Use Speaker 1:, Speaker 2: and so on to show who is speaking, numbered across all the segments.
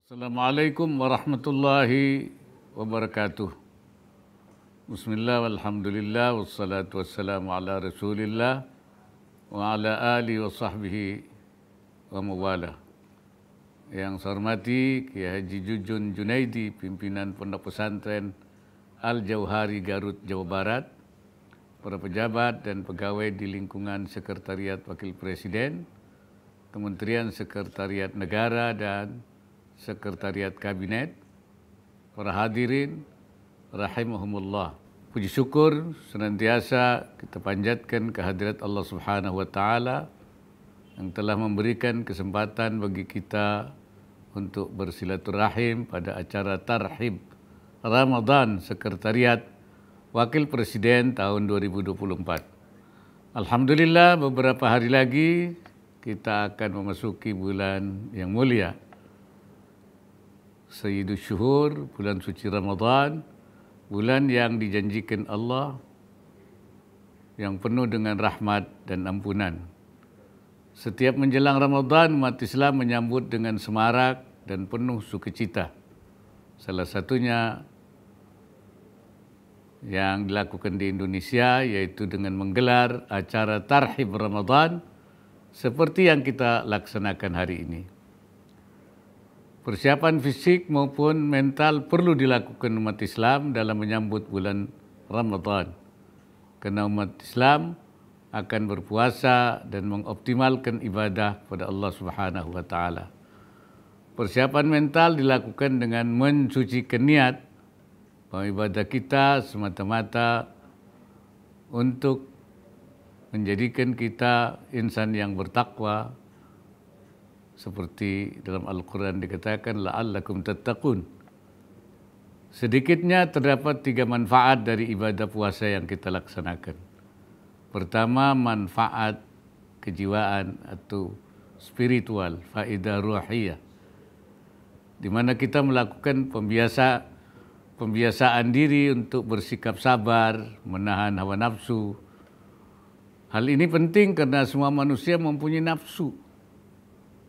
Speaker 1: Assalamualaikum warahmatullahi wabarakatuh. Bismillah walhamdulillah wassalatu wassalamu ala rasulillah wa ala alihi wa sahbihi wa mawala. Yang saya hormati Kiai Haji Jujun Junaidi, pimpinan Pondok Pesantren Al-Jauhari Garut, Jawa Barat, para pejabat dan pegawai di lingkungan Sekretariat Wakil Presiden, Kementerian Sekretariat Negara dan Sekretariat Kabinet, para hadirin rahimahumullah. Puji syukur senantiasa kita panjatkan kehadirat Allah Subhanahu wa taala yang telah memberikan kesempatan bagi kita untuk bersilaturahim pada acara Tarhib Ramadan Sekretariat Wakil Presiden tahun 2024. Alhamdulillah, beberapa hari lagi kita akan memasuki bulan yang mulia, Sayyidus Syuhur, bulan suci Ramadan, bulan yang dijanjikan Allah, yang penuh dengan rahmat dan ampunan. Setiap menjelang Ramadan, umat Islam menyambut dengan semarak dan penuh sukacita. Salah satunya yang dilakukan di Indonesia yaitu dengan menggelar acara Tarhib Ramadan seperti yang kita laksanakan hari ini. Persiapan fisik maupun mental perlu dilakukan umat Islam dalam menyambut bulan Ramadan, karena umat Islam akan berpuasa dan mengoptimalkan ibadah pada Allah Subhanahu wa taala. Persiapan mental dilakukan dengan mensucikan niat bahwa ibadah kita semata-mata untuk menjadikan kita insan yang bertakwa, seperti dalam Al-Quran dikatakan la'allakum tattaqun. Sedikitnya terdapat 3 manfaat dari ibadah puasa yang kita laksanakan. Pertama, manfaat kejiwaan atau spiritual, faedah ruhiyah, di mana kita melakukan pembiasaan diri untuk bersikap sabar, menahan hawa nafsu. Hal ini penting karena semua manusia mempunyai nafsu,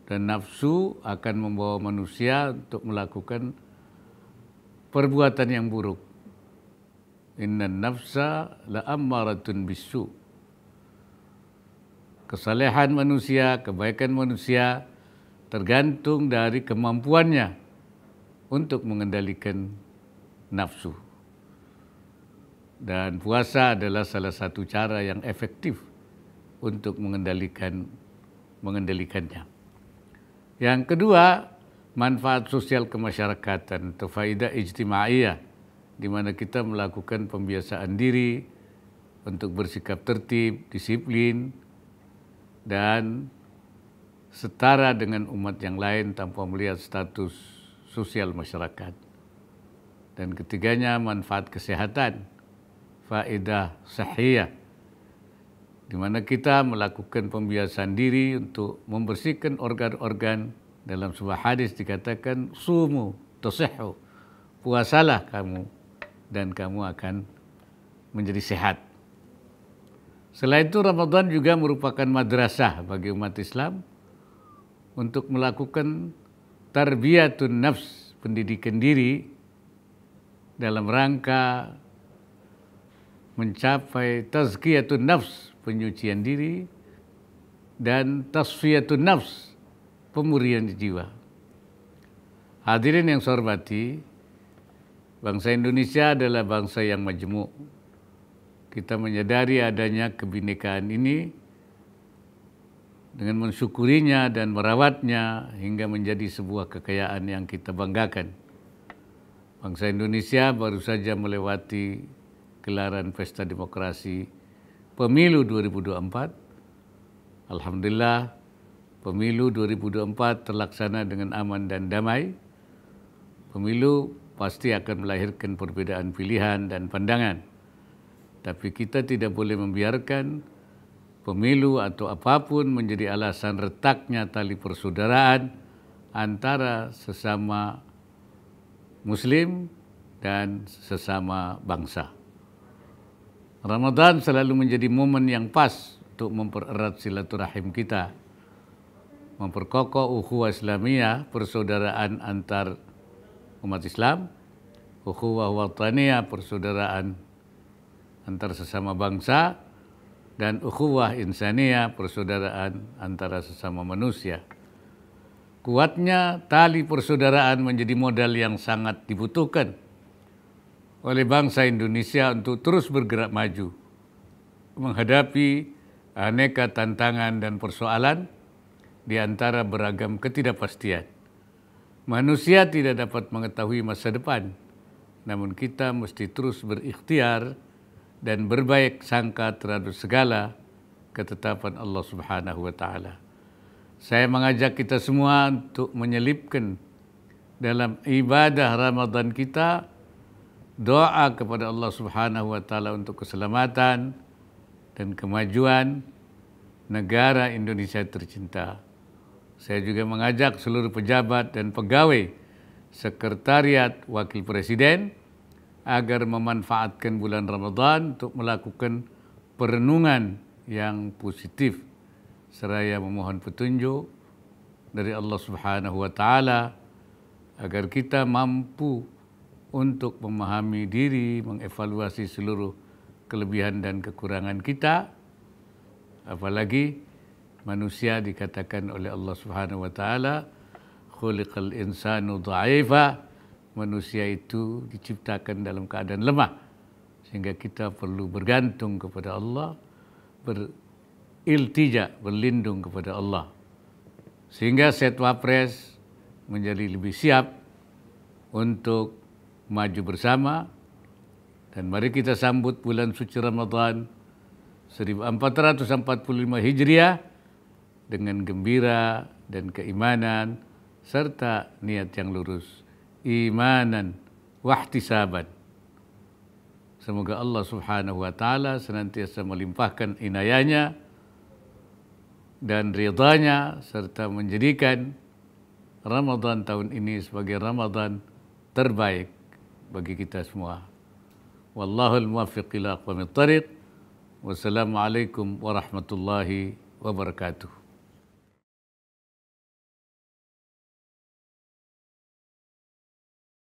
Speaker 1: dan nafsu akan membawa manusia untuk melakukan perbuatan yang buruk. Innan nafsa la'ammaratun bisu. Kesalehan manusia, kebaikan manusia tergantung dari kemampuannya untuk mengendalikan nafsu. Dan puasa adalah salah satu cara yang efektif untuk mengendalikannya. Yang kedua, manfaat sosial kemasyarakatan atau faidah ijtimaiyah, di mana kita melakukan pembiasaan diri untuk bersikap tertib, disiplin, dan setara dengan umat yang lain tanpa melihat status sosial masyarakat. Dan ketiganya, manfaat kesehatan, faidah sahihah, di mana kita melakukan pembiasaan diri untuk membersihkan organ-organ. Dalam sebuah hadis dikatakan, sumu tasihhu, puasalah kamu dan kamu akan menjadi sehat. Selain itu, Ramadan juga merupakan madrasah bagi umat Islam untuk melakukan tarbiyatun nafs, pendidikan diri dalam rangka mencapai tazkiyatun nafs, penyucian diri, dan tasfiyatun nafs, pemurnian jiwa. Hadirin yang saya hormati, bangsa Indonesia adalah bangsa yang majmuk. Kita menyadari adanya kebinekaan ini dengan mensyukurinya dan merawatnya hingga menjadi sebuah kekayaan yang kita banggakan. Bangsa Indonesia baru saja melewati gelaran pesta demokrasi Pemilu 2024. Alhamdulillah, Pemilu 2024 terlaksana dengan aman dan damai. Pemilu pasti akan melahirkan perbedaan pilihan dan pandangan. Tapi kita tidak boleh membiarkan pemilu atau apapun menjadi alasan retaknya tali persaudaraan antara sesama Muslim dan sesama bangsa. Ramadan selalu menjadi momen yang pas untuk mempererat silaturahim kita memperkokoh ukhuwah Islamiyah, persaudaraan antar umat Islam, ukhuwah wataniyah, persaudaraan antar sesama bangsa, dan ukhuwah insaniyah, persaudaraan antara sesama manusia. Kuatnya tali persaudaraan menjadi modal yang sangat dibutuhkan oleh bangsa Indonesia untuk terus bergerak maju, menghadapi aneka tantangan dan persoalan di antara beragam ketidakpastian. Manusia tidak dapat mengetahui masa depan, namun kita mesti terus berikhtiar dan berbaik sangka terhadap segala ketetapan Allah Subhanahu wa Ta'ala. Saya mengajak kita semua untuk menyelipkan dalam ibadah Ramadan kita doa kepada Allah Subhanahu wa Ta'ala untuk keselamatan dan kemajuan negara Indonesia tercinta. Saya juga mengajak seluruh pejabat dan pegawai Sekretariat Wakil Presiden agar memanfaatkan bulan Ramadan untuk melakukan perenungan yang positif, seraya memohon petunjuk dari Allah Subhanahu wa Ta'ala agar kita mampu untuk memahami diri, mengevaluasi seluruh kelebihan dan kekurangan kita. Apalagi manusia dikatakan oleh Allah Subhanahu wa Ta'ala, khuliqal insanu dha'ifa, manusia itu diciptakan dalam keadaan lemah, sehingga kita perlu bergantung kepada Allah, beriltija, berlindung kepada Allah, sehingga Set Wapres menjadi lebih siap untuk maju bersama. Dan mari kita sambut bulan suci Ramadan 1445 Hijriah dengan gembira dan keimanan serta niat yang lurus, imanan wahtisaban. Semoga Allah Subhanahu wa Ta'ala senantiasa melimpahkan inayahnya dan ridhanya, serta menjadikan Ramadan tahun ini sebagai Ramadan terbaik bagi kita semua. Wallahul muwaffiq ila aqwamit thariq. Wassalamualaikum warahmatullahi wabarakatuh.